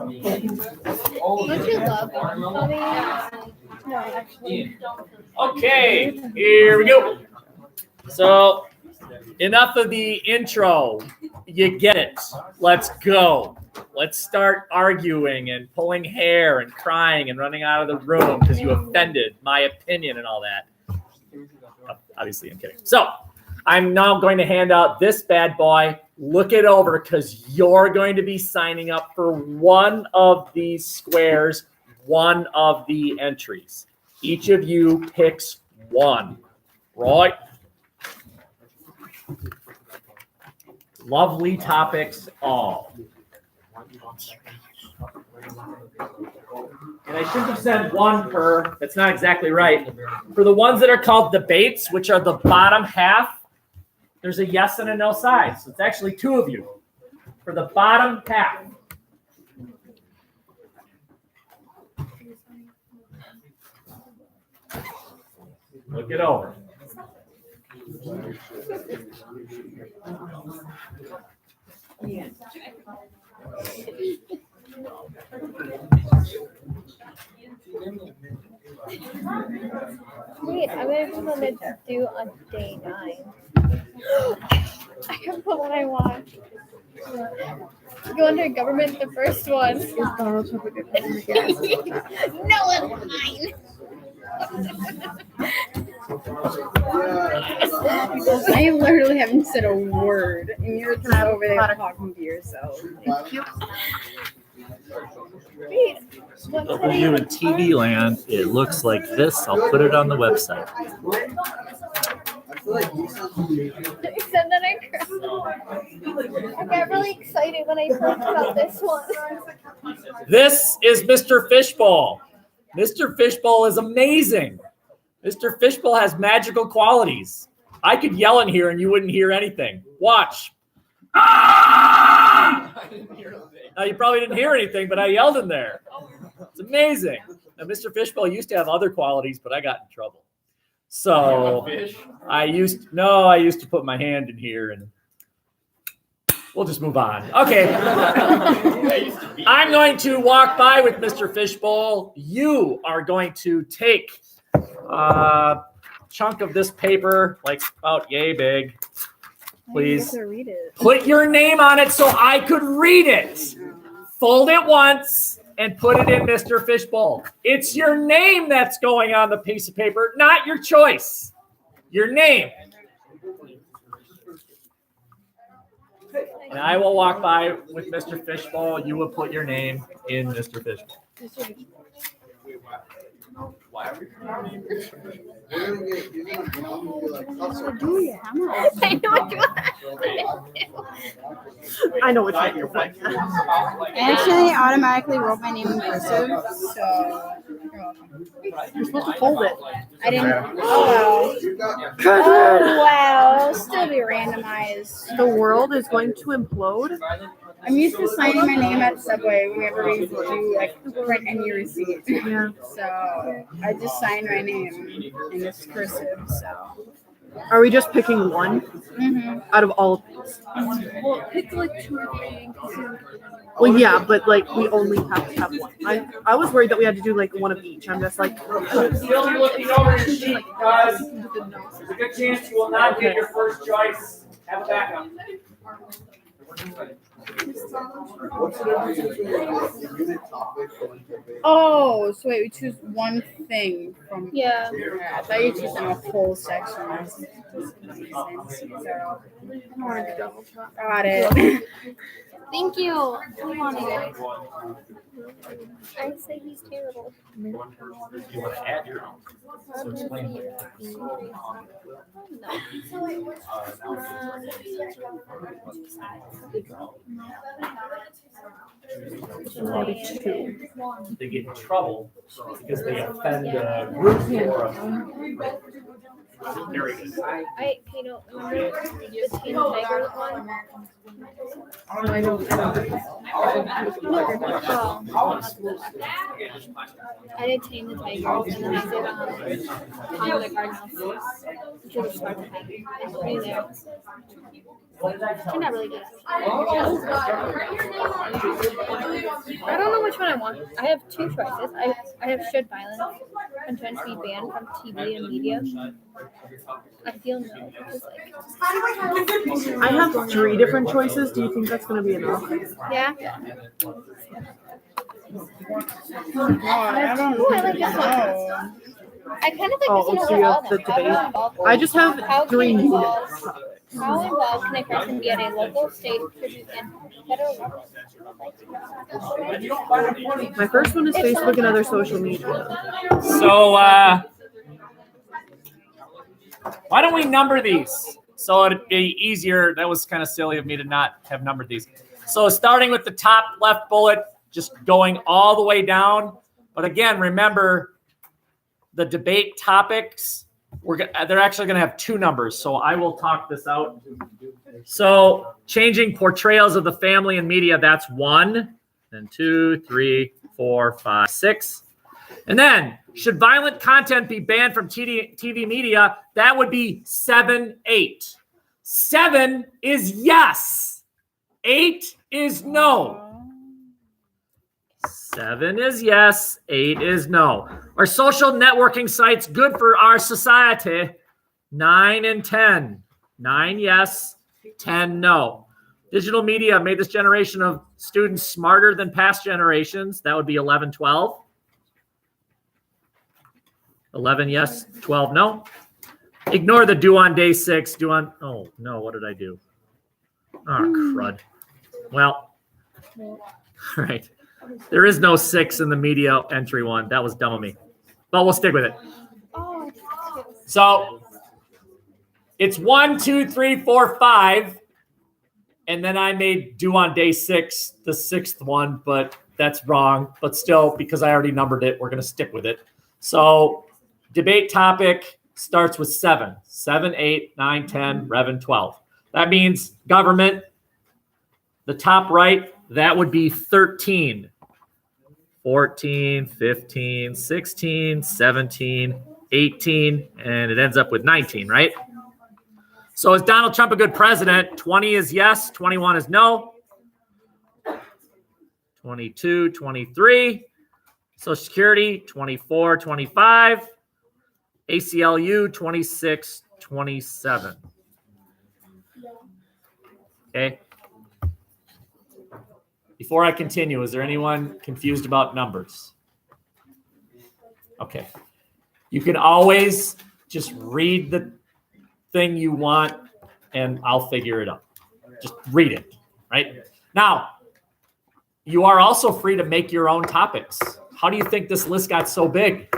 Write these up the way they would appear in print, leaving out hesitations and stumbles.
Don't you love Bobby? No, actually. Okay, here we go. So, enough of the intro. You get it. Let's go. Let's start arguing and pulling hair and crying and running out of the room because you offended my opinion and all that. Oh, obviously, I'm kidding. So, I'm now going to hand out this bad boy. Look it over because you're going to be signing up for one of these squares, one of the entries. Each of you picks one, right? Lovely topics all. And I shouldn't have said one per. That's not exactly right. For the ones that are called debates, which are the bottom half, there's a yes and a no side. So it's actually two of you. For the bottom half. Look it over. Yeah. Wait, I'm going to do on day 9. I can put what I want. Go under government, the first one. No, it's mine. I literally haven't said a word, and you're just over there talking to yourself. Wait, For you in TV land, it looks like this. I'll put it on the website. Except that I got really excited when I heard about this one. This is Mr. Fishbowl. Mr. Fishbowl is amazing. Mr. Fishbowl has magical qualities. I could yell in here and you wouldn't hear anything. Watch. Ah! Now, you probably didn't hear anything, but I yelled in there. It's amazing. Now, Mr. Fishbowl used to have other qualities, but I got in trouble. So I used to put my hand in here and we'll just move on. Okay. I'm going to walk by with Mr. Fishbowl. You are going to take a chunk of this paper, like about yay big. Please put your name on it so I could read it. Fold it once and put it in Mr. Fishbowl. It's your name that's going on the piece of paper, not your choice. Your name. And I will walk by with Mr. Fishbowl. You will put your name in Mr. Fishbowl. I know what you're doing. I actually automatically wrote my name in cursive, so you're welcome. You're supposed to fold it. I didn't. Oh wow. Oh wow. Still be randomized. The world is going to implode. I'm used to signing my name at Subway whenever we do like print any receipt. Yeah. So I just signed my name in this cursive. So. Are we just picking one out of all of these? Well, pick like 2 or 3. Well, yeah, but like we only have to have one. I was worried that we had to do like one of each. I'm just like. Still be looking over your sheet because there's a good chance you will not get your first choice. Have a backup. Oh, so wait, we choose one thing from. Yeah. I thought you chose in a whole section. Got it. Thank you. I wanted it. I say he's terrible. You want to add your own? So explain it. They get in trouble because they offend a group or a. Very good. Remember the Teen Tiger one? I know. I did Tame the Tigers, and then I did Congo the Cardinals, which was a smart attack. It's pretty there. You're not really good. I don't know I want. I have two choices. I have should violence content be banned from TV and media. I feel no because I have 3 different choices. Do you think that's going to be enough? yeah. I don't Ooh, I like this know. one. I kind of like Oh, this so one you over all have of the them. How debate? involved- I just have How 3 can needed involve- topics. How involved can a person be at a local, state, and federal level? My first one is Facebook and other social media. So why don't we number these? So it'd be easier. That was kind of silly of me to not have numbered these. So starting with the top left bullet, just going all the way down. But again, remember the debate topics. They're actually going to have 2 numbers. So I will talk this out. So changing portrayals of the family and media, that's 1. Then 2, 3, 4, 5, 6. And then, should violent content be banned from TV media? That would be 7, 8. 7 is yes. 8 is no. 7 is yes. 8 is no. Are social networking sites good for our society? 9 and 10. 9 yes. 10 no. Digital media made this generation of students smarter than past generations. That would be 11, 12. 11 yes, 12 no. Ignore the do on day 6. Oh no, what did I do? Oh, crud. Well, all right. There is no 6 in the media entry one. That was dumb of me. But we'll stick with it. Oh, So it's 1, 2, 3, 4, 5. And then I made due on day 6, the 6th one, but that's wrong. But still, because I already numbered it, we're going to stick with it. So debate topic starts with 7. 7, 8, 9, 10, 11, 12. That means government. The top right, that would be 13. 14, 15, 16, 17, 18, and it ends up with 19, right? So is Donald Trump a good president? 20 is yes, 21 is no. 22, 23. Social Security, 24, 25. ACLU, 26, 27. Okay. Before I continue, is there anyone confused about numbers? Okay. You can always just read the thing you want and I'll figure it out. Just read it, right? Now, you are also free to make your own topics. How do you think this list got so big?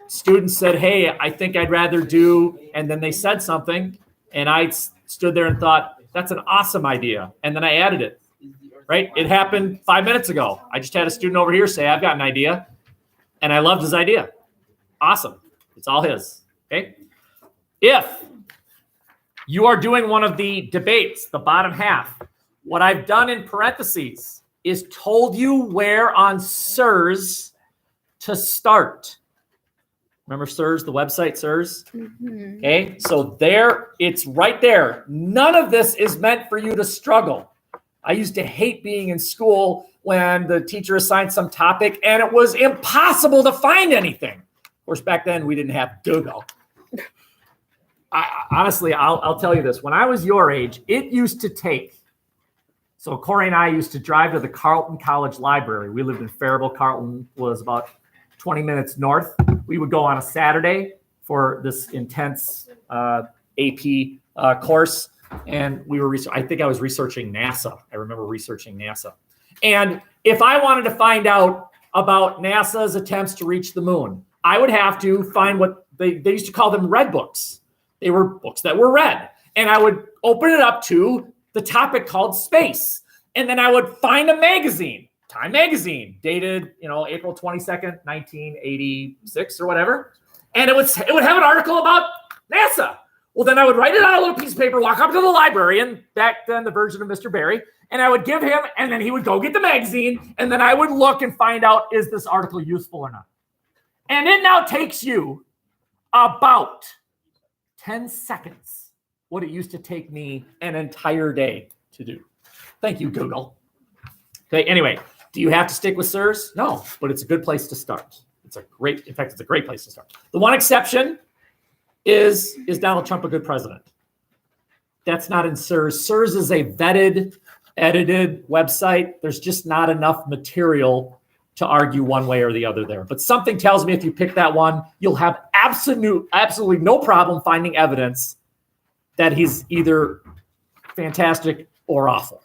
Students said, hey, I think I'd rather do, and then they said something, and I stood there and thought, that's an awesome idea. And then I added it, right? It happened 5 minutes ago. I just had a student over here say, I've got an idea, and I loved his idea. Awesome. It's all his, okay? If you are doing one of the debates, the bottom half, what I've done in parentheses is told you where on SIRS to start. Remember SIRS, the website SIRS? Mm-hmm. Okay, so there, it's right there. None of this is meant for you to struggle. I used to hate being in school when the teacher assigned some topic and it was impossible to find anything. Of course, back then we didn't have Google. Honestly, I'll tell you this. When I was your age, it used to take, so Corey and I used to drive to the Carleton College Library. We lived in Faribault. Carleton was about 20 minutes north. We would go on a Saturday for this intense AP course. And we were, I think I was researching NASA. I remember researching NASA. And if I wanted to find out about NASA's attempts to reach the moon, I would have to find what they used to call them red books. They were books that were read. And I would open it up to the topic called space. And then I would find a magazine, Time Magazine, dated, April 22nd, 1986 or whatever. And it would have an article about NASA. Well, then I would write it on a little piece of paper, walk up to the librarian, back then the version of Mr. Barry, and I would give him, and then he would go get the magazine, and then I would look and find out, is this article useful or not? And it now takes you about 10 seconds, what it used to take me an entire day to do. Thank you, Google. Okay, anyway, Do you have to stick with SIRS? No, but it's a good place to start. In fact, it's a great place to start. The one exception is Donald Trump a good president? That's not in SIRS. SIRS is a vetted, edited website. There's just not enough material to argue one way or the other there. But something tells me if you pick that one, you'll have absolutely no problem finding evidence that he's either fantastic or awful.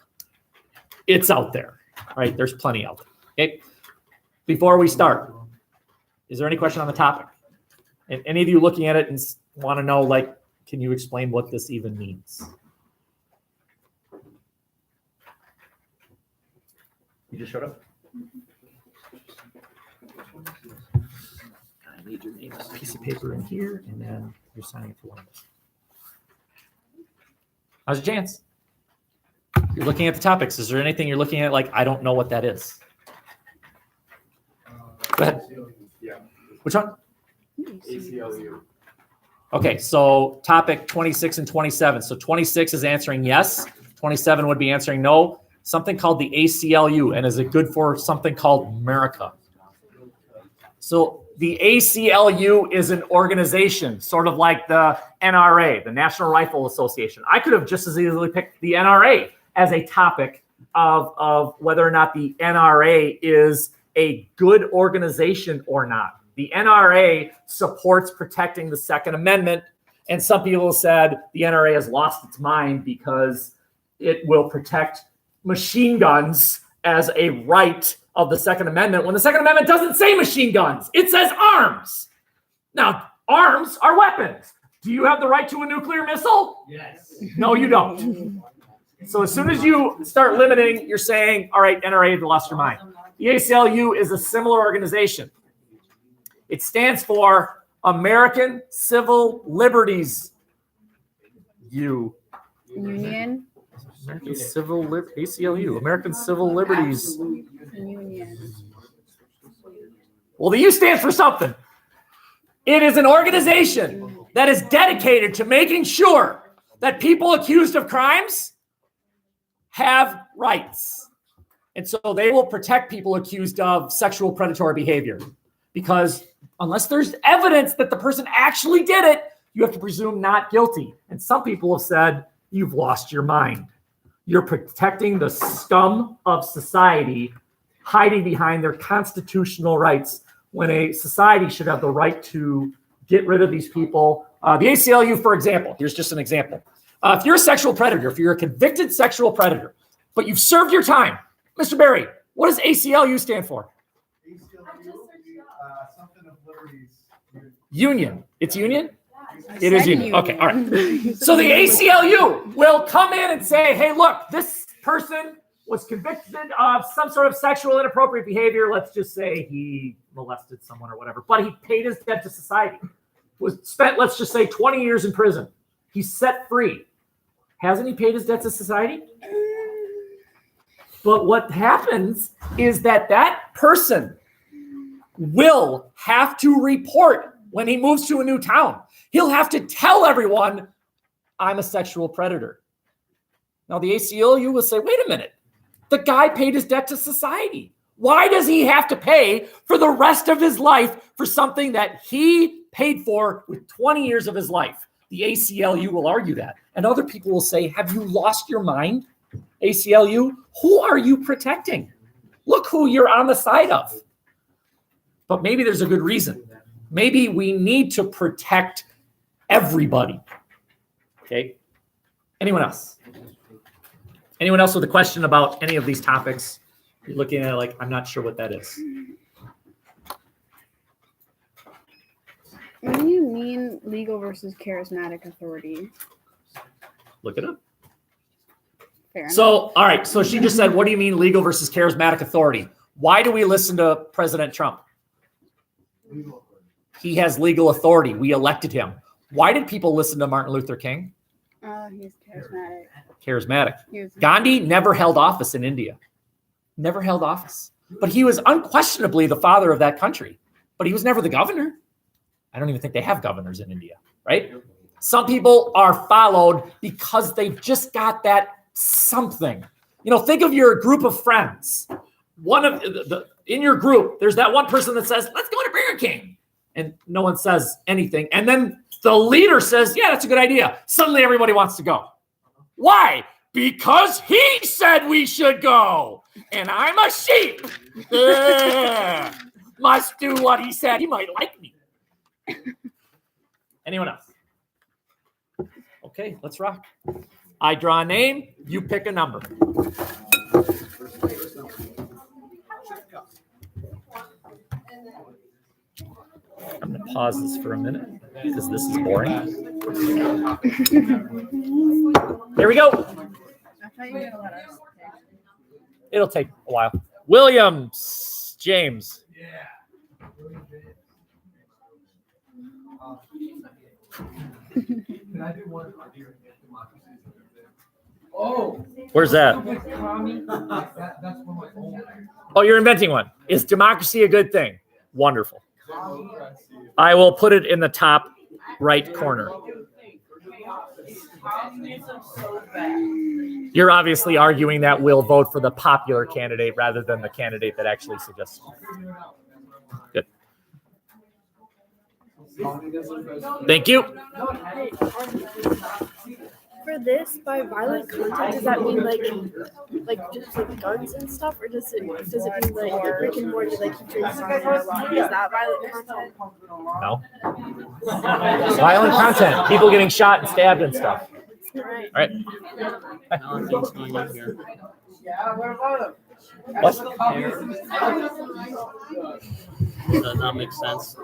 It's out there, right? There's plenty out there. Okay. Before we start, is there any question on the topic? And any of you looking at it and want to know, like, can you explain what this even means? You just showed up? I need your name on a piece of paper in here, and then you're signing for one of us. How's your chance? You're looking at the topics. Is there anything you're looking at like, I don't know what that is? Go ahead. Yeah. Which one? ACLU. Okay, so topic 26 and 27. So 26 is answering yes. 27 would be answering no. Something called the ACLU. And is it good for something called America? So the ACLU is an organization, sort of like the NRA, the National Rifle Association. I could have just as easily picked the NRA as a topic of whether or not the NRA is a good organization or not. The NRA supports protecting the Second Amendment, and some people said the NRA has lost its mind because it will protect machine guns as a right of the Second Amendment when the Second Amendment doesn't say machine guns. It says arms. Now, arms are weapons. Do you have the right to a nuclear missile? Yes. No, you don't. So as soon as you start limiting, you're saying, all right, NRA, you've lost your mind. The ACLU is a similar organization. It stands for American Civil Liberties Union. American Civil ACLU, American Civil Liberties Union. Well, the U stands for something. It is an organization that is dedicated to making sure that people accused of crimes have rights. And so they will protect people accused of sexual predatory behavior, because unless there's evidence that the person actually did it, you have to presume not guilty. And some people have said, you've lost your mind. You're protecting the scum of society, hiding behind their constitutional rights, when a society should have the right to get rid of these people. The ACLU, for example, here's just an example. If you're a sexual predator, if you're a convicted sexual predator, but you've served your time, Mr. Barry, what does ACLU stand for? ACLU, something of liberties. Union. It's union? It is union. Okay, all right. So the ACLU will come in and say, hey, look, this person was convicted of some sort of sexual inappropriate behavior. Let's just say he molested someone or whatever, but he paid his debt to society. Was spent, let's just say, 20 years in prison. He's set free. Hasn't he paid his debt to society? But what happens is that person will have to report when he moves to a new town. He'll have to tell everyone, I'm a sexual predator. Now, the ACLU will say, wait a minute. The guy paid his debt to society. Why does he have to pay for the rest of his life for something that he paid for with 20 years of his life? The ACLU will argue that. And other people will say, have you lost your mind, ACLU? Who are you protecting? Look who you're on the side of. But maybe there's a good reason. Maybe we need to protect everybody. Okay? Anyone else? Anyone else with a question about any of these topics? You're looking at it like, I'm not sure what that is. What do you mean legal versus charismatic authority? Look it up. Fair enough. So, all right. So she just said, what do you mean legal versus charismatic authority? Why do we listen to President Trump? He has legal authority. We elected him. Why did people listen to Martin Luther King? He's charismatic. Charismatic. Gandhi never held office in India. Never held office. But he was unquestionably the father of that country. But he was never the governor. I don't even think they have governors in India, right? Some people are followed because they've just got that something. You know, think of your group of friends. one of in your group, there's that one person that says, let's go to Burger King. And no one says anything. And then the leader says, yeah, that's a good idea. Suddenly everybody wants to go. Why? Because he said we should go. And I'm a sheep. Ugh. Must do what he said. He might like me. Anyone else? Okay, let's rock. I draw a name. You pick a number. I'm going to pause this for a minute because this is boring. Here we go. It'll take a while. Williams, James. Where's that? Oh, you're inventing one. Is democracy a good thing? Wonderful. I will put it in the top right corner. You're obviously arguing that we'll vote for the popular candidate rather than the candidate that actually suggests. Good. Thank you. For this, by violent content, does that mean like just like guns and stuff, or does it mean like the Rick and Morty like he drinks something a lot? Is that violent content? No. Violent content. People getting shot and stabbed and stuff. Right. All right. What? Does that not make sense?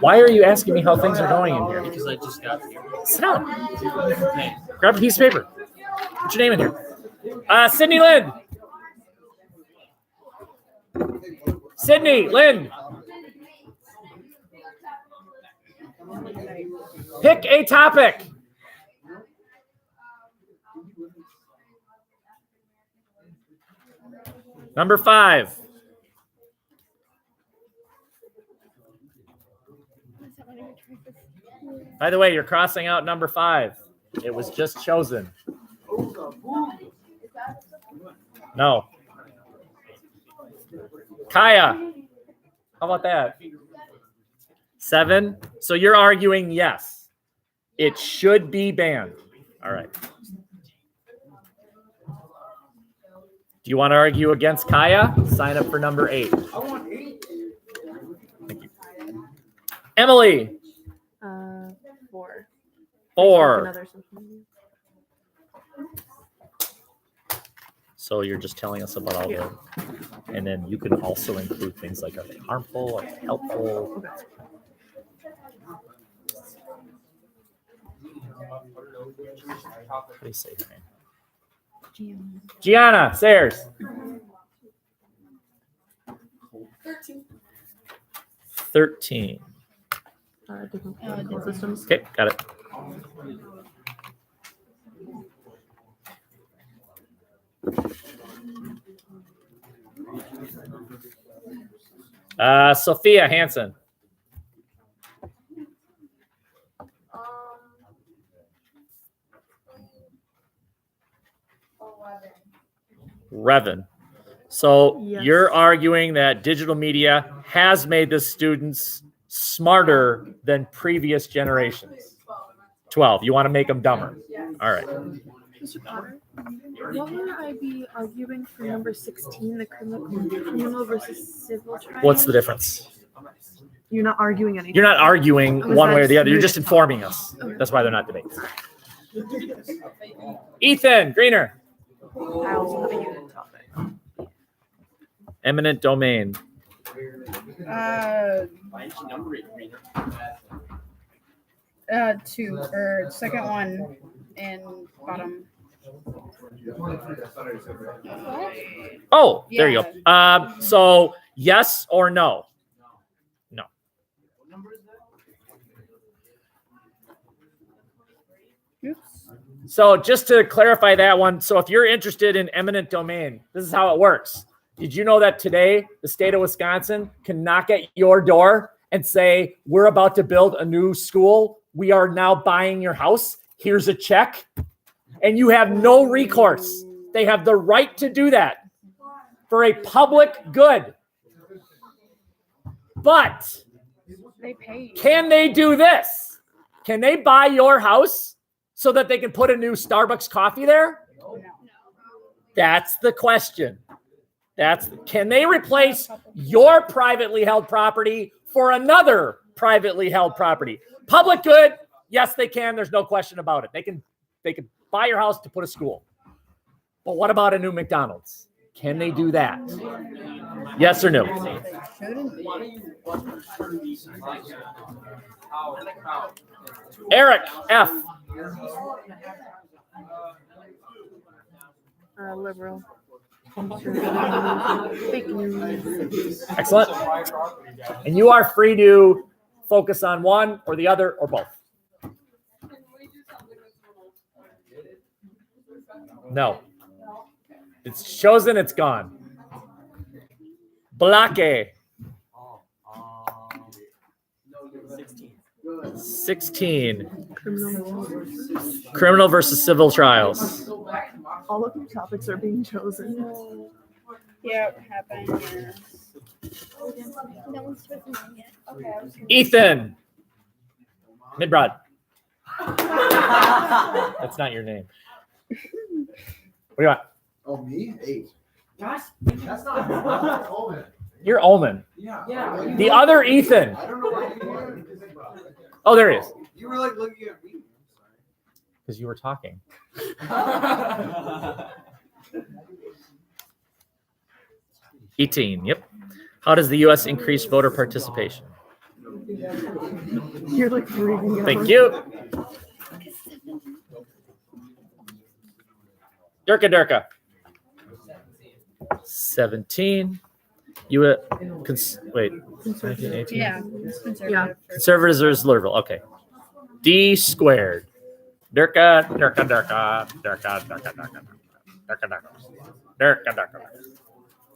Why are you asking me how things are going in here? Because I just got here. Sit down. Hey, Grab a piece of paper. Put your name in here. Sydney Lynn. Sydney Lynn. Pick a topic. Number 5. By the way, you're crossing out number 5. It was just chosen. No. Kaya, how about that? 7. So you're arguing yes. It should be banned. All right. Do you want to argue against Kaya? Sign up for number 8. Thank you. Emily. 4. 4. Another something. So you're just telling us about all the, and then you can also include things like, are they harmful or helpful? How do you say her name? Gianna Sayers. 13. Different systems. Okay, got it. Sophia Hansen. Revan. So Yes. You're arguing that digital media has made the students smarter than previous generations. 12. You want to make them dumber. All right. Mr. Potter, what would I be arguing for number 16, the criminal versus civil trial? What's the difference? You're not arguing anything. You're not arguing Was one that way or the other. You're just just informing us. That's why they're not debates. Ethan Greener. I also have a unit topic. Eminent domain. 2 or second one and bottom. Oh, there you go. So yes or no? No. Oops. So just to clarify that one, so if you're interested in eminent domain, this is how it works. Did you know that today the state of Wisconsin can knock at your door and say, we're about to build a new school. We are now buying your house. Here's a check. And you have no recourse. They have the right to do that. for a public good. But They pay. can they do this? Can they buy your house so that they can put a new Starbucks coffee there? That's the question. Can they replace your privately held property for another privately held property? Public good, yes, they can. There's no question about it. They can buy your house to put a school. But what about a new McDonald's? Can they do that? Yes or no? Eric F. Liberal. Fake news. Excellent. And you are free to focus on one or the other or both. No. It's chosen, it's gone. Blake. 16. Criminal versus civil trials. All of the topics are being chosen. Yep, happened. No one's chosen one yet. Okay. I was gonna- Ethan. Midbrod. That's not your name. What do you want? Oh, me? 8. That's not Omen. You're Ullman. Yeah. The other Ethan. I don't know what you want. Oh, there he is. You were like looking at me. Because you were talking. 18. Yep. How does the U.S. increase voter participation? You're like breathing out. Thank you. Durka. 17. Wait. 17, 18. Yeah. Yeah. Conservatives Louisville. Okay. D squared. Durka.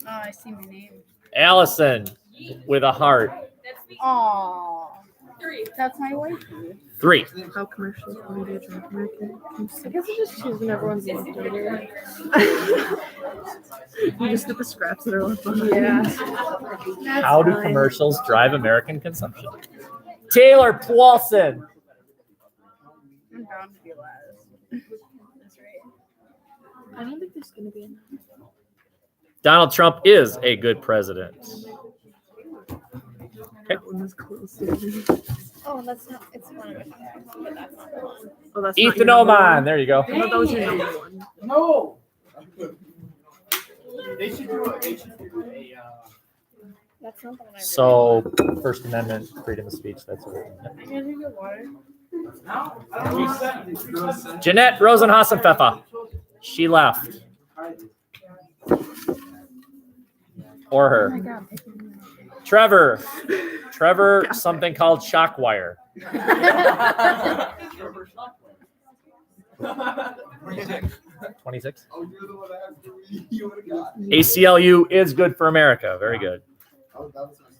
Oh, I see my name. Allison with a heart. Oh. That's my wife. 3. How commercials can be a drunk American? I guess I just choose when everyone's left over. You just get the scraps that are left behind. Yeah. How do commercials drive American consumption? Taylor Paulson. I'm bound to be last. That's right. I don't think there's gonna be enough. Donald Trump is a good president. That one was close. Oh, that's not. It's one of the. But that's not. Oh, that's not Ethan your number Oman. one. There you go. I thought that was your number one. No. They should do a That's not the one I. So, First Amendment, freedom of speech. That's what. I'm gonna drink the water. Jeanette Rosenhausen-Pfeffer. She left. Or her. Trevor. Something called Shockwire. 26. Oh, you're the one that has to you would have got. ACLU is good for America. Very good. Oh, that was my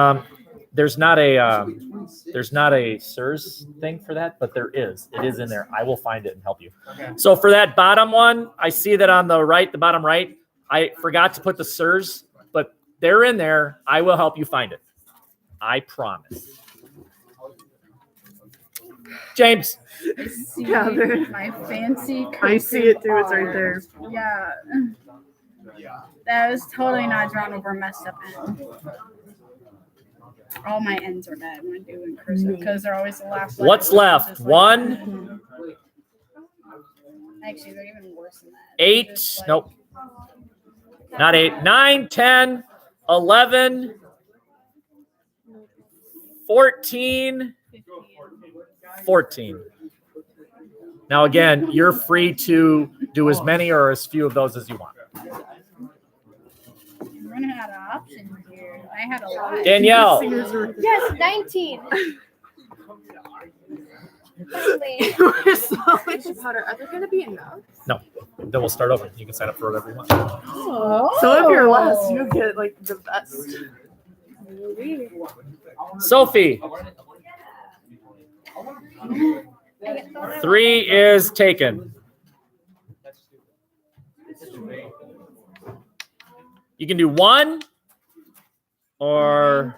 second. There's not a SIRS thing for that, but there is. It is in there. I will find it and help you. Okay. So for that bottom one, I see that on the right, the bottom right, I forgot to put the SIRS, but they're in there. I will help you find it. I promise. James. I see Gather. my fancy. I see it too. It's right there. Yeah. Yeah. That was totally not drawn over messed up end. All my ends are bad when I do in cursive because they're always the last. letter, What's which is left? just like- 1, Actually, they're even worse than that. 8. Just like- Nope. Not 8. 9, 10, 11, 14. 14. Now, again, you're free to do as many or as few of those as you want. I'm running out of options here. I had a lot. Danielle. Yes, 19. Finally. Powder, are there gonna be enough? No. Then we'll start over. You can sign up for whatever you want. Oh. So if you're less, you get like the best. Sophie. 3 is taken. You can do 1 or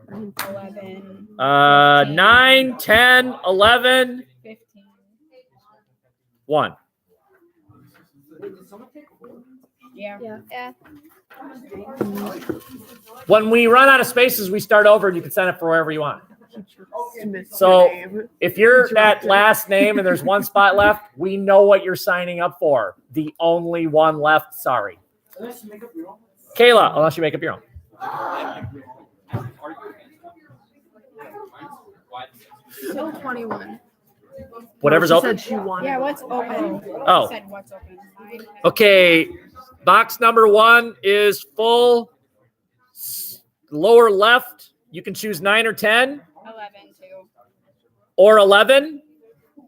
10, 11, 9, 10, 11, 15. 1. Yeah. Yeah. When we run out of spaces, we start over and you can sign up for wherever you want. Missed So- your name. If you're at Interrupted. last name and there's one spot left, we know what you're signing up for. The only one left, sorry. Kayla, unless you make up your own. Still 21. Whatever's She open. said she wanted. Yeah, what's open? Oh. Said what's open. 9, 10. Okay, box number 1 is full. Lower left, you can choose 9 or 10 11, 2, or 11.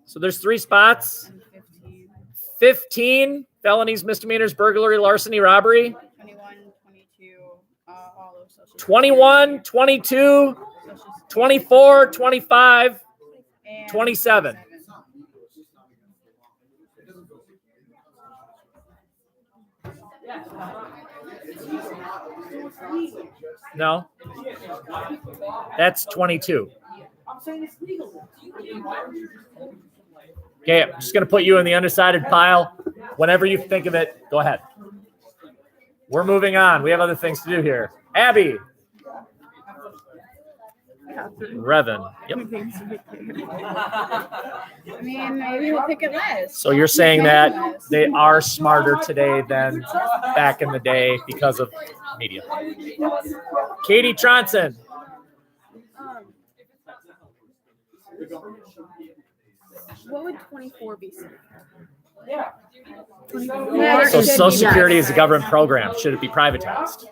So there's 3 spots. and 15, 15 felonies, misdemeanors, burglary, larceny, robbery. 21, 22, all of social 21, 22, Social 24, 25, and 27. No. That's 22. Okay, I'm just going to put you in the undecided pile. Whenever you think of it, go ahead. We're moving on. We have other things to do here. Abby. Revan. Yep. I mean, maybe we'll pick it last. So you're saying that they are smarter today than back in the day because of media. Katie Tronson. What would 24 be? Yeah, So it should Social be Security is a privatized. government program. Should it be privatized?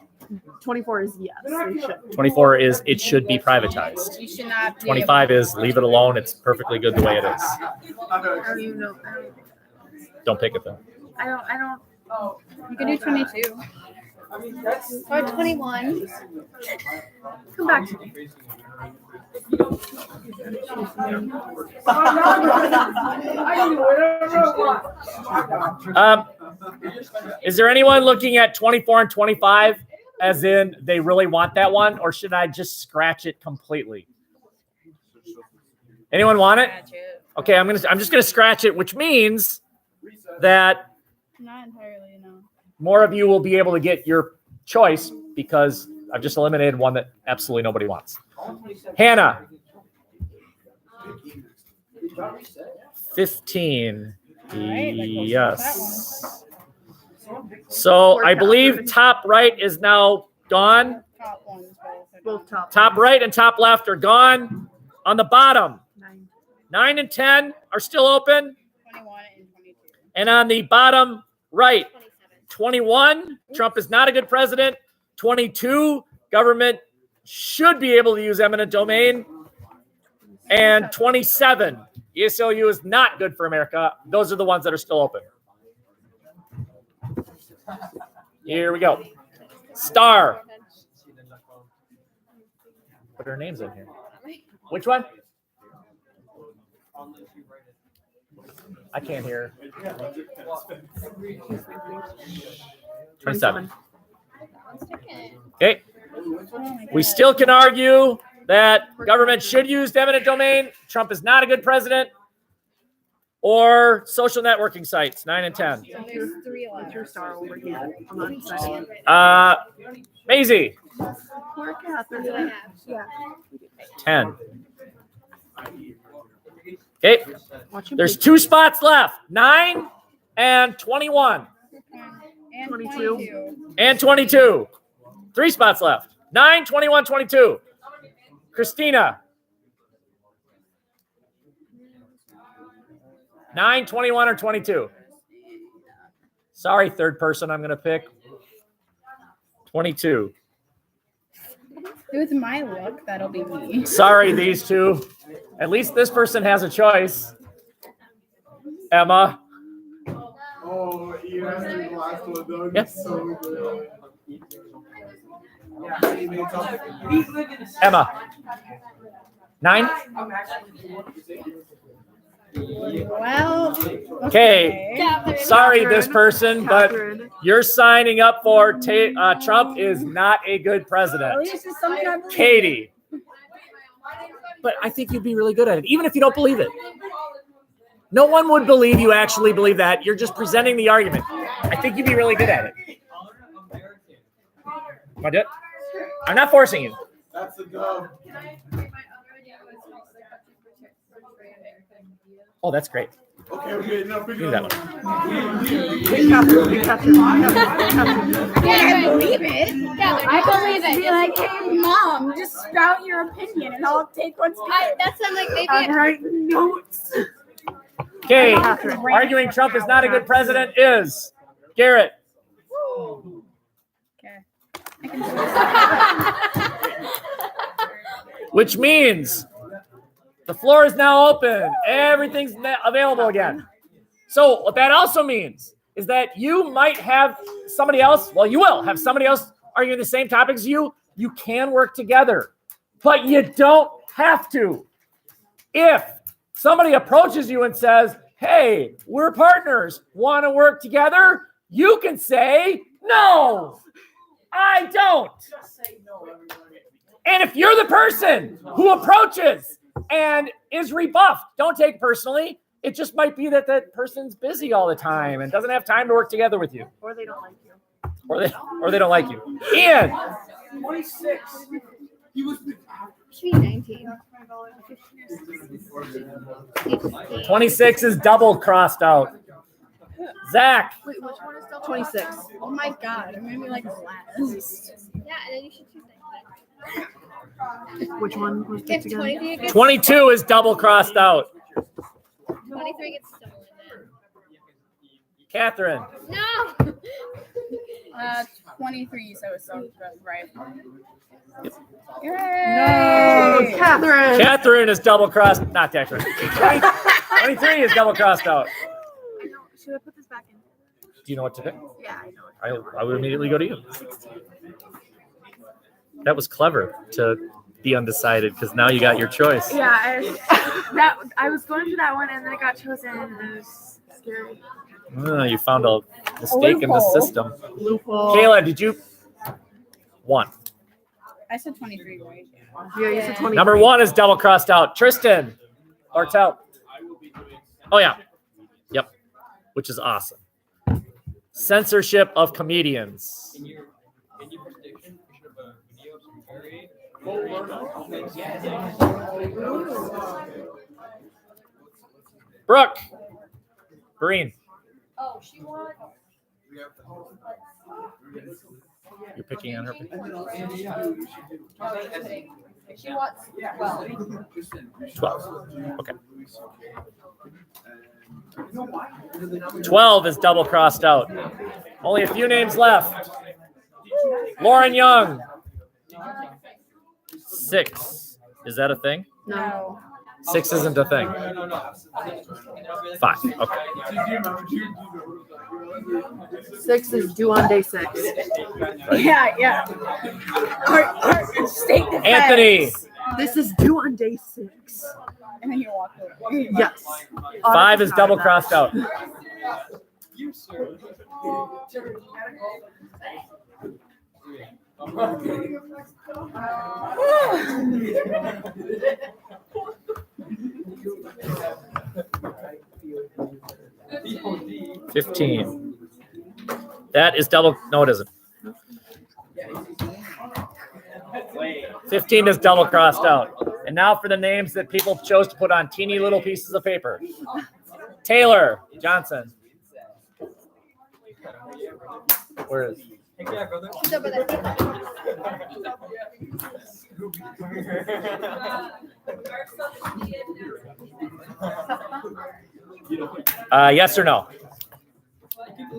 24 is yes. They should. 24 is it should be privatized. You should not be 25 is leave it alone. It's perfectly good the way it is. I don't even know. Don't pick it though. I don't. You can do 22. Or 21. Come back to me. Is there anyone looking at 24 and 25 as in they really want that one, or should I just scratch it completely? Anyone want it? Okay, I'm just gonna scratch it, which means that Not entirely, no. more of you will be able to get your choice because I've just eliminated one that absolutely nobody wants. Hannah. 15. Alright, that goes Yes. So I believe top right is now gone. Top ones both. Both top. Top right and top left are gone. On the bottom, 9. 9 and 10 are still open. 21 and 22. And on the bottom right, 21, Trump is not a good president. 22, government should be able to use eminent domain. And 27, ESLU is not good for America. Those are the ones that are still open. Here we go. Star. Put her names in here. Which one? I can't hear. 27. Okay. We still can argue that government should use eminent domain. Trump is not a good president. Or social networking sites, 9 and 10. So there's 3 What's left. your star over here? I'm not excited. Maisie, Poor Catherine. Yeah. 10. Okay, Watch him there's pick. 2 spots left, 9 and 21. And 22. And 22. 3 spots left, 9, 21, 22. Christina. 9, 21, or 22. Sorry, third person I'm going to pick. 22. With my luck, that'll be me. Sorry, these two. At least this person has a choice. Emma. Oh, you have to do the last one, though. Yep. It's so good. Emma. 9? Well, Okay. Catherine. Sorry, this person, but Catherine. you're signing up for Trump is not a good At president. least it's something I believe in. Katie. But I think you'd be really good at it, even if you don't believe it. No one would believe you actually believe that. You're just presenting the argument. I think you'd be really good at it. Want to do it? I'm not forcing you. That's a go. Oh, that's great. Okay, now Do that one. I believe it. Catherine, I believe it. Be like, hey, mom, just spout your opinion and I'll take what's good. That sounds like maybe. I write notes. Okay, arguing Trump is not a good president is Garrett. Which means the floor is now open. Everything's available again. So what that also means is that you might have somebody else, well, you will have somebody else arguing the same topic as you. You can work together, but you don't have to. If somebody approaches you and says, hey, we're partners, want to work together? You can say, no, I don't. And if you're the person who approaches and is rebuffed, don't take it personally. It just might be that that person's busy all the time and doesn't have time to work together with you. Or they don't like you. Or they don't like you. Ian. 26. He was. Should be 19. 26 is double crossed out. Zach. Wait, which one is double? 26. Oh my god, it made me like last. Yeah, and then you should choose that. Which one was If picked again? 23 gets 22 is double crossed out. 23 gets stolen. Catherine. No. 23, so it sounds right. No, Yay! Catherine. Catherine is double crossed. Not Catherine. 23 is double crossed out. Should I put this back in? Do you know what to pick? Yeah, I know. I would immediately go to you. That was clever to be undecided because now you got your choice. Yeah, I was going for that one and then it got chosen and it was scary. Oh, you found a mistake in the system. Loophole. Kayla, did you? 1. I said 23, right? Yeah, you said 20. Number 1 is double crossed out. Tristan. Bartel. Oh, yeah. Yep. Which is awesome. Censorship of comedians. Brooke. Green. Oh, she won. You're picking on her. She wants 12. 12. Okay. 12 is double crossed out. Only a few names left. Lauren Young. 6. Is that a thing? No. 6 isn't a thing. 5. Okay. 6 is due on day 6. Yeah. State defense. Anthony. This is due on day 6. And then you walk away. Yes. 5 is double crossed out. $15. That is double. No, it isn't. 15 is double crossed out. And now for the names that people chose to put on teeny little pieces of paper. Taylor Johnson. Where is he? She's over there. Yes or no?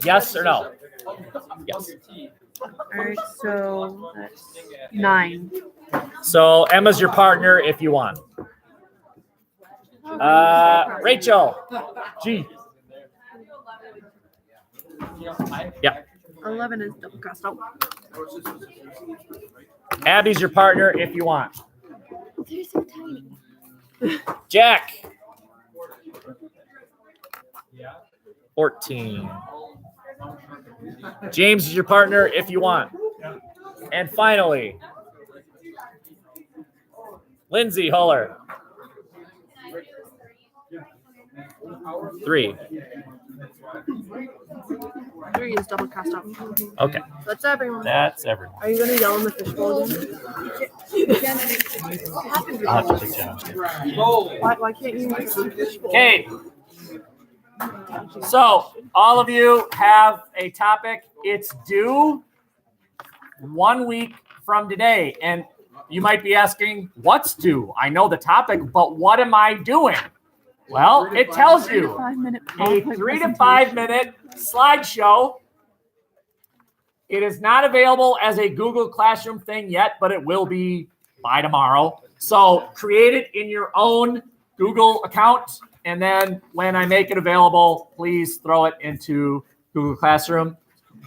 Yes or no? Yes. All right, so that's 9. So Emma's your partner if you want. Rachel. G. Yeah. 11 is double crossed out. Abby's your partner if you want. They're so tiny. Jack. 14. James is your partner if you want. And finally, Lindsay Huller. 3. 3 is double cast out. Okay, That's everyone. that's everyone. Are you gonna yell in the fishbowl again? I'll have to take John. Why can't you use the fishbowl? Okay. So all of you have a topic. It's due 1 week from today. And you might be asking, what's due? I know the topic, but what am I doing? Well, it tells you 5-minute a 3 to 5 minute slideshow. It is not available as a Google Classroom thing yet, but it will be by tomorrow. So create it in your own Google account. And then when I make it available, please throw it into Google Classroom.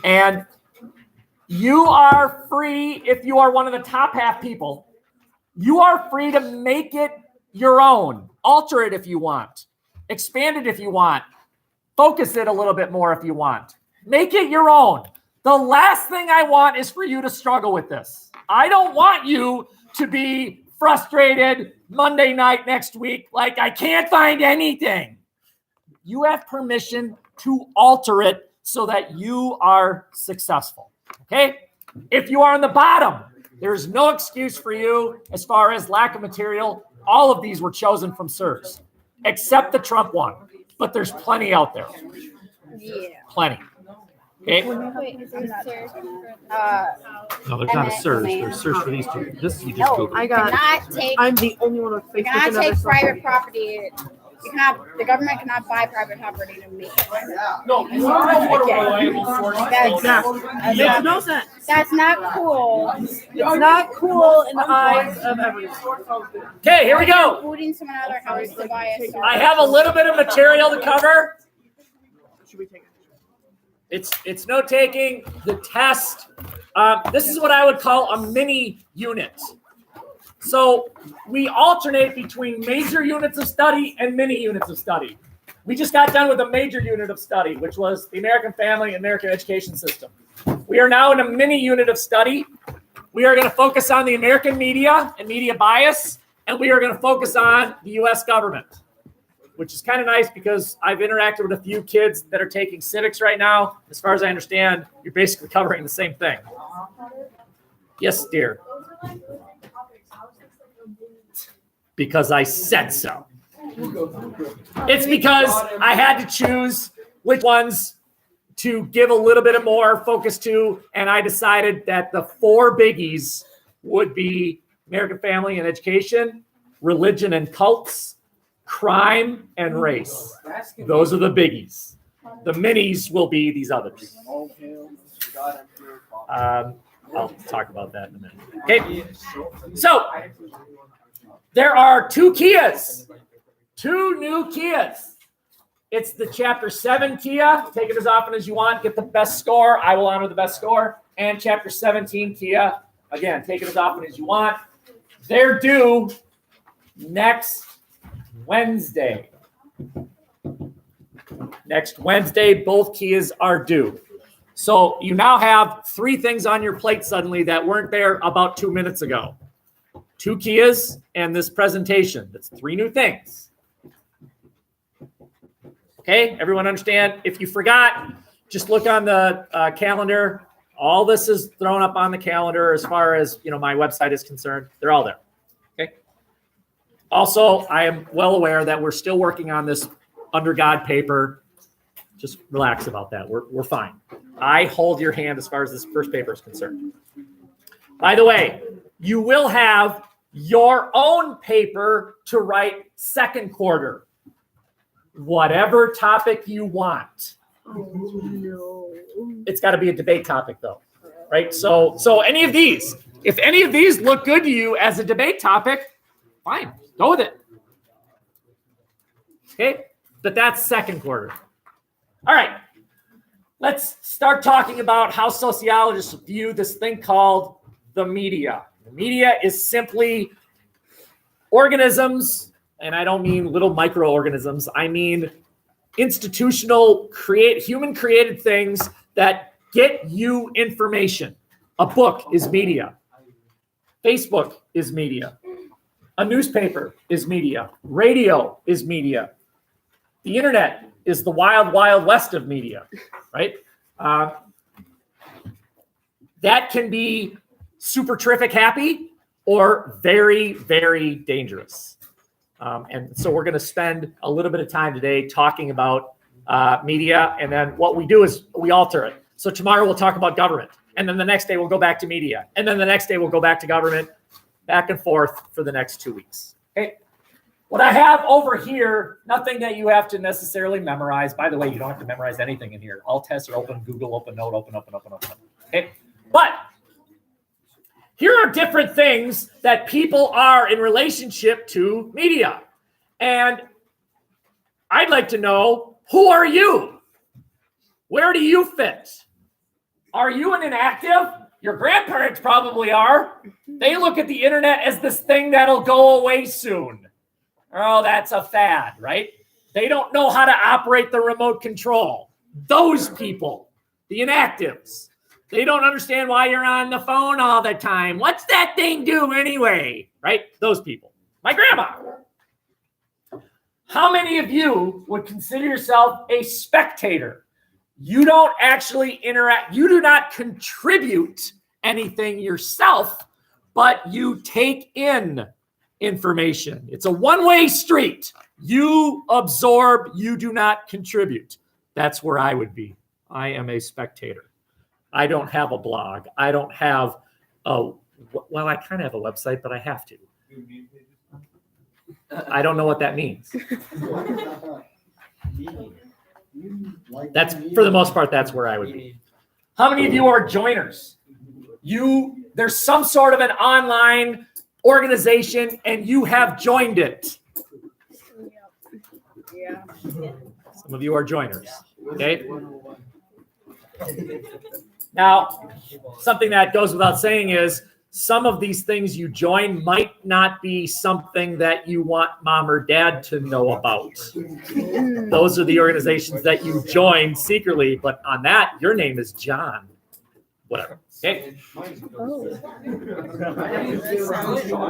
And you are free, if you are one of the top half people, you are free to make it your own. Alter it if you want. Expand it if you want. Focus it a little bit more if you want. Make it your own. The last thing I want is for you to struggle with this. I don't want you to be frustrated Monday night next week like I can't find anything. You have permission to alter it so that you are successful. Okay? If you are on the bottom, there's no excuse for you as far as lack of material. All of these were chosen from SIRS, except the Trump one. But there's plenty out there. Yeah. Plenty. Okay? Wait, is there search for No, there's not a search. There's search for these two. This you just Google. I got. Cannot take. I'm the only one with You Facebook cannot and other take social private media. property. You cannot. The government cannot buy private property to make it. No, you are what a reliable source. Exactly. It makes no sense. That's not cool. It's not cool in the eyes of everyone. Okay, here we go. Booting someone out of their house to buy a source. I have a little bit of material to cover. Should we take it? It's note taking. The test. This is what I would call a mini unit. So we alternate between major units of study and mini units of study. We just got done with a major unit of study, which was the American family and American education system. We are now in a mini unit of study. We are going to focus on the American media and media bias, and we are going to focus on the U.S. government, which is kind of nice because I've interacted with a few kids that are taking civics right now. As far as I understand, you're basically covering the same thing. Yes, dear. Because I said so. It's because I had to choose which ones to give a little bit of more focus to, and I decided that the 4 biggies would be American family and education, religion and cults, crime, and race. Those are the biggies. The minis will be these others. I'll talk about that in a minute. Okay, so there are 2 Kias, 2 new Kias. It's the Chapter 7 Kia. Take it as often as you want. Get the best score. I will honor the best score. And Chapter 17 Kia. Again, take it as often as you want. They're due next Wednesday. Next Wednesday, both Kias are due. So you now have 3 things on your plate suddenly that weren't there about 2 minutes ago. 2 Kias and this presentation. That's 3 new things. Okay, everyone understand? If you forgot, just look on the calendar. All this is thrown up on the calendar as far as my website is concerned. They're all there. Okay. Also, I am well aware that we're still working on this under God paper. Just relax about that. We're fine. I hold your hand as far as this first paper is concerned. By the way, you will have your own paper to write second quarter. Whatever topic you want. Oh, no. It's got to be a debate topic though, right? So any of these, if any of these look good to you as a debate topic, fine, go with it. Okay, but that's second quarter. All right, let's start talking about how sociologists view this thing called the media. The media is simply organisms, and I don't mean little microorganisms. I mean institutional, human created things that get you information. A book is media. Facebook is media. A newspaper is media. Radio is media. The internet is the wild, wild west of media, right? That can be super terrific happy or very, very dangerous. And so we're going to spend a little bit of time today talking about media. And then what we do is we alter it. So tomorrow we'll talk about government. And then the next day we'll go back to media. And then the next day we'll go back to government, back and forth for the next 2 weeks. Okay. What I have over here, nothing that you have to necessarily memorize. By the way, you don't have to memorize anything in here. All tests are open. Google, open, note, open. Okay. But here are different things that people are in relationship to media. And I'd like to know, who are you? Where do you fit? Are you an inactive? Your grandparents probably are. They look at the internet as this thing that'll go away soon. Oh, that's a fad, right? They don't know how to operate the remote control. Those people, the inactives, they don't understand why you're on the phone all the time. What's that thing do anyway? Right? Those people. My grandma. How many of you would consider yourself a spectator? You don't actually interact. You do not contribute anything yourself, but you take in information. It's a one-way street. You absorb, you do not contribute. That's where I would be. I am a spectator. I don't have a blog. I don't have well, I kind of have a website, but I have to. I don't know what that means. That's, for the most part, that's where I would be. How many of you are joiners? There's some sort of an online organization and you have joined it. Yeah. Some of you are joiners. Okay. Now, something that goes without saying is some of these things you join might not be something that you want mom or dad to know about. Those are the organizations that you join secretly, but on that, your name is John. Whatever. Okay. We'll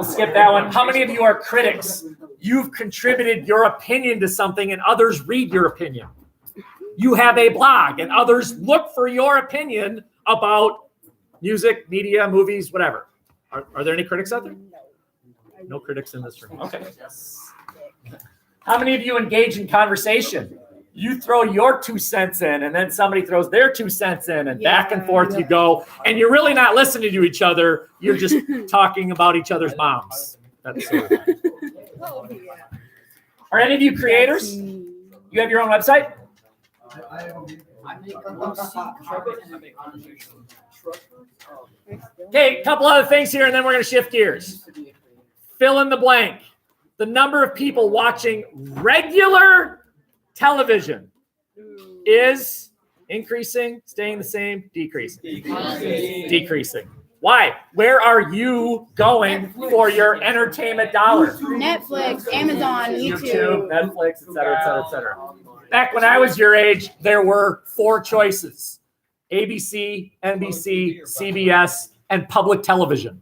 skip that one. How many of you are critics? You've contributed your opinion to something and others read your opinion. You have a blog and others look for your opinion about music, media, movies, whatever. Are there any critics out there? No critics in this room. Okay. How many of you engage in conversation? You throw your 2 cents in and then somebody throws their 2 cents in and back and forth you go. And you're really not listening to each other. You're just talking about each other's moms. That's Are any of you creators? You have your own website? Okay, a couple other things here and then we're going to shift gears. Fill in the blank. The number of people watching regular television is increasing, staying the same, decreasing. Decreasing. Why? Where are you going for your entertainment dollars? Netflix, Amazon, YouTube, Netflix, et cetera. Back when I was your age, there were 4 choices: ABC, NBC, CBS, and public television.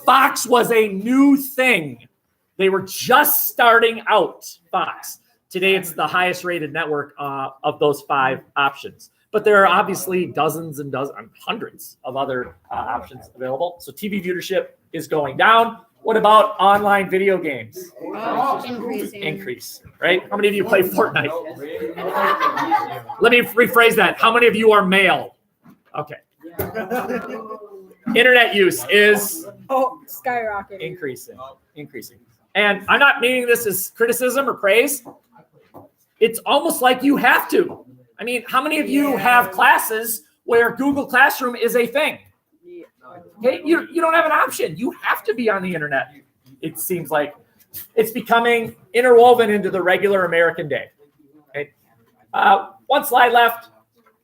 Fox was a new thing. They were just starting out, Fox. Today, it's the highest rated network of those 5 options. But there are obviously dozens and hundreds of other options available. So TV viewership is going down. What about online video games? Increase, right? How many of you play Fortnite? Let me rephrase that. How many of you are male? Okay. Internet use is skyrocketing. Increasing. And I'm not meaning this as criticism or praise. It's almost like you have to. I mean, how many of you have classes where Google Classroom is a thing? Okay, you don't have an option. You have to be on the internet. It seems like it's becoming interwoven into the regular American day. Okay. One slide left.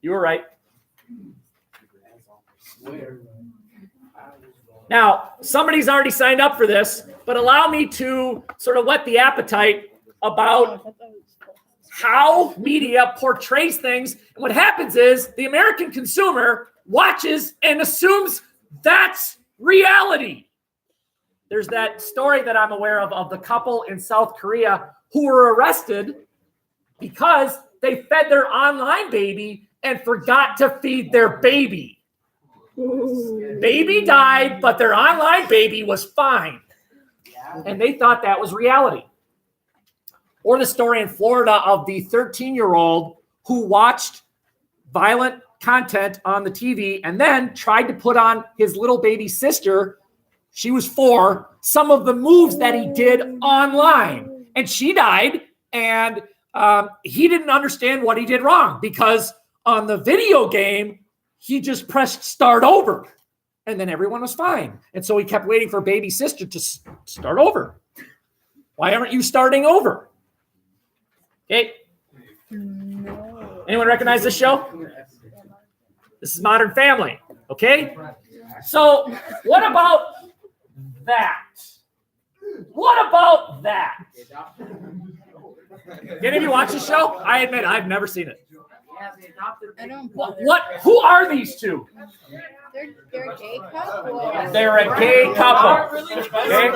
You were right. Now, somebody's already signed up for this, but allow me to sort of whet the appetite about how media portrays things. And what happens is the American consumer watches and assumes that's reality. There's that story that I'm aware of the couple in South Korea who were arrested because they fed their online baby and forgot to feed their baby. Baby died, but their online baby was fine. And they thought that was reality. Or the story in Florida of the 13-year-old who watched violent content on the TV and then tried to put on his little baby sister, she was 4, some of the moves that he did online. And she died, and he didn't understand what he did wrong because on the video game, he just pressed start over, and then everyone was fine. And so he kept waiting for baby sister to start over. Why aren't you starting over? Okay. Anyone recognize this show? This is Modern Family. Okay. So what about that? What about that? Did any of you watch this show? I admit I've never seen it. I don't. What? Who are these two? They're a gay couple. They're a gay couple. Okay?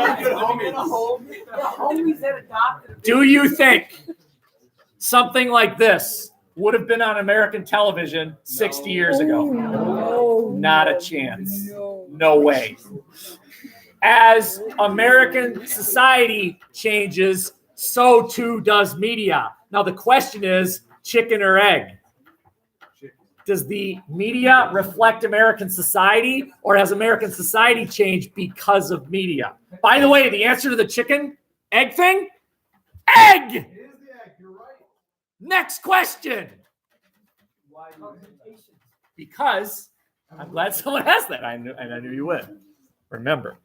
Do you think something like this would have been on American television 60 years ago? No. Not a chance. No way. As American society changes, so too does media. Now the question is, chicken or egg? Does the media reflect American society, or has American society changed because of media? By the way, the answer to the chicken egg thing? Egg! It is the egg, you're right. Next question. Because I'm glad someone asked that. I knew you would. Remember,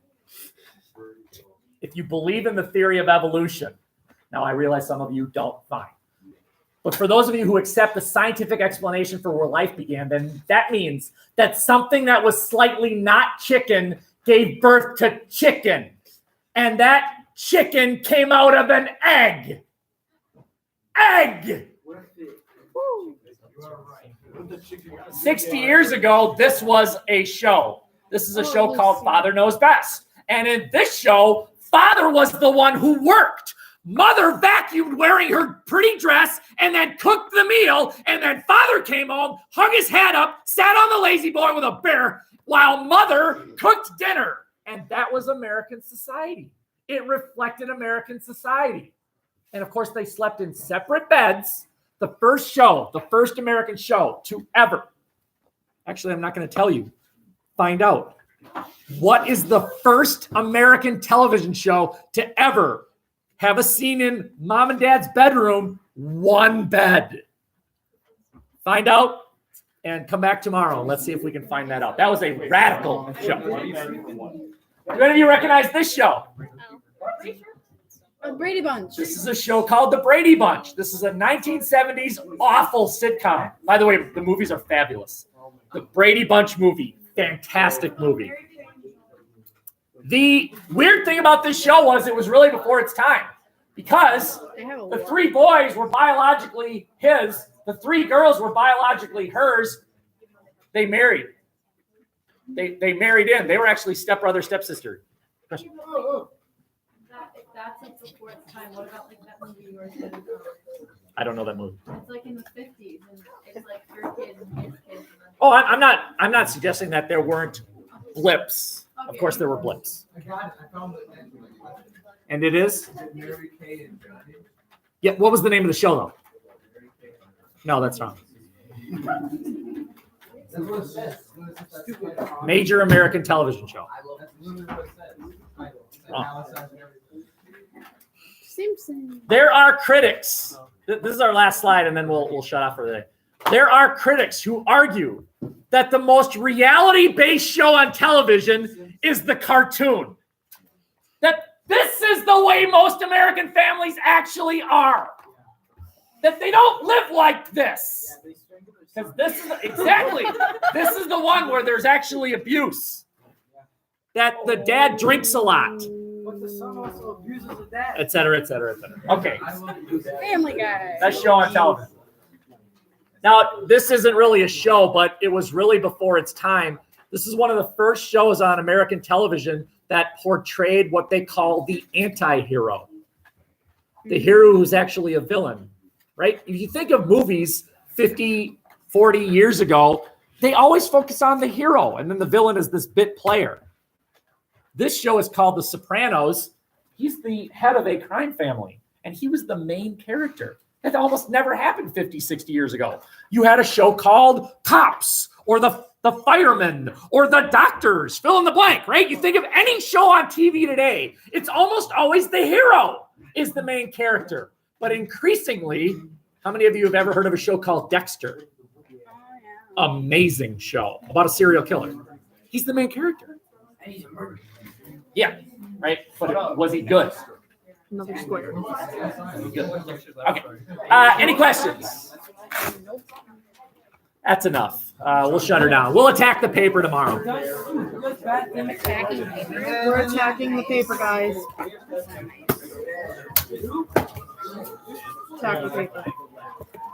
if you believe in the theory of evolution, now I realize some of you don't, fine. But for those of you who accept the scientific explanation for where life began, then that means that something that was slightly not chicken gave birth to chicken. And that chicken came out of an egg. Egg! 60 years ago, this was a show. This is a show called Father Knows Best. And in this show, Father was the one who worked. Mother vacuumed wearing her pretty dress and then cooked the meal. And then Father came home, hung his head up, sat on the lazy boy with a bear while Mother cooked dinner. And that was American society. It reflected American society. And of course, they slept in separate beds. The first American show to ever. Actually, I'm not going to tell you. Find out. What is the first American television show to ever have a scene in mom and dad's bedroom, one bed? Find out and come back tomorrow. Let's see if we can find that out. That was a radical show. Do any of you recognize this show? The Brady Bunch. This is a show called The Brady Bunch. This is a 1970s awful sitcom. By the way, the movies are fabulous. The Brady Bunch movie, fantastic movie. The weird thing about this show was it was really before its time because the 3 boys were biologically his, the 3 girls were biologically hers. They married. They married in. They were actually stepbrother, stepsister. Question. If that's like before its time, what about like that movie you were saying? I don't know that movie. It's like in the 50s, and it's like your kid and his kid. Oh, I'm not suggesting that there weren't blips. Of course, there were blips. And it is? Yeah. What was the name of the show, though? No, that's wrong. Major American television show. Wrong. Simpson. There are critics. This is our last slide, and then we'll shut off for the day. There are critics who argue that the most reality-based show on television is the cartoon. That this is the way most American families actually are. That they don't live like this. Because this is exactly, this is the one where there's actually abuse. That the dad drinks a lot. But the son also abuses the dad. et cetera, et cetera, et cetera. Okay, Family Guy. best show on television. Now, this isn't really a show, but it was really before its time. This is one of the first shows on American television that portrayed what they call the anti-hero. The hero who's actually a villain, right? If you think of movies 50, 40 years ago, they always focus on the hero, and then the villain is this bit player. This show is called The Sopranos. He's the head of a crime family, and he was the main character. That almost never happened 50, 60 years ago. You had a show called Cops, or the Firemen, or The Doctors, fill in the blank, right? You think of any show on TV today, it's almost always the hero is the main character. But increasingly, how many of you have ever heard of a show called Dexter? Amazing show about a serial killer. He's the main character. Yeah, right? But was he good? Another square. Okay. Any questions? That's enough. We'll shut her down. We'll attack the paper tomorrow. We're attacking the paper, guys. Attack the paper.